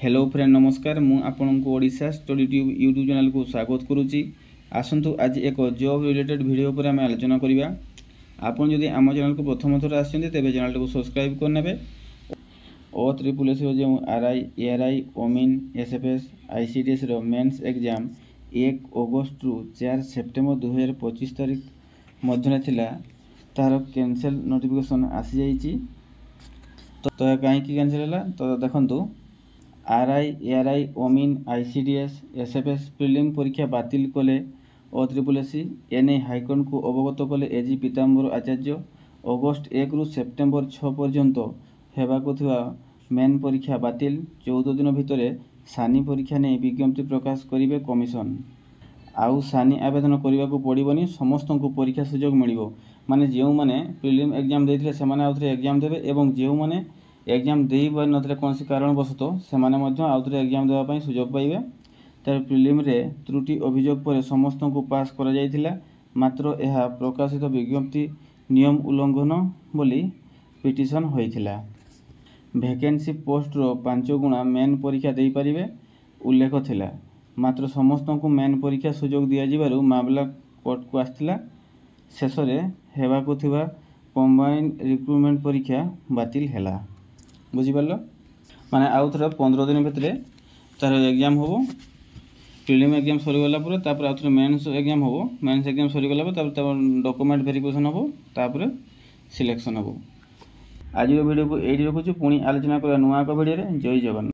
Hello friend नमस्कार मु आपन को Odisha study tube YouTube channel को स्वागत करुच्ची। आसतु आज एक जॉब रिलेटेड वीडियो पर आम आलोचना करवा। आपन जदि आम चैनल को प्रथम थर आते तेज चैनल को सब्सक्राइब करने OSSS जो RI ARI ओमिन SFS ICDS मेन्स एग्जाम 1 अगस्त रु 4 सेप्टेम्बर 2025 तारीख मध्य तार कैंसल नोटिफिकेशन आसी जाइए। तो कहीं कैंसल है तो देखु RI ARI ओमिन ICDS SFS prelim परीक्षा बातिल कले OSSS एने हाइकोर्ट को अवगत कले AG पीताम्बर आचार्य। अगस्त 1 रु सेप्टेम्बर 6 पर्यंत हेबाकु थिबा मेन परीक्षा बातिल। 14 दिन भितर सानी परीक्षा नहीं विज्ञप्ति प्रकाश करेंगे कमिशन। आउ सानी आवेदन करने को पड़ोनी, समस्त को परीक्षा सुजोग मिल माने जो मैंने प्रिलिम एग्जाम देते से आउे एग्जाम देवे और जो मैंने एग्जाम दे न कौन कारणवशतः से आउे एग्जाम देवाई सुजोग पाइबे। तर प्रिलिम रे त्रुटि अभियोग पर समस्त को पास करा जाइथिला, मात्र यह प्रकाशित विज्ञप्ति नियम उल्लंघन बोली पिटिशन होइथिला। वैकेंसी पोस्ट रो 5 गुणा मेन परीक्षा दे पारिबे उल्लेख थिला, मात्र समस्त को मेन परीक्षा सुजोग दिया जिबारु मामला कोर्ट को आस्थिला। शेष में हेबाकु थिबा कंबाइन रिक्रुटमेंट परीक्षा बातिल हैला। बुझिपार माने आउ थोड़ा 15 दिन भितर तार एग्जाम हम। प्रिलिम एग्जाम सरीगला आउ थे मेन्स एग्जाम हम। मेन्स एग्जाम सरीगला डॉक्यूमेंट वेरिफिकेशन हम, तापर सिलेक्शन हम। आज वीडियो को ये रखुच्छू, पुणी आलोचना करा नुआ एक वीडियो। जय जगन्नाथ।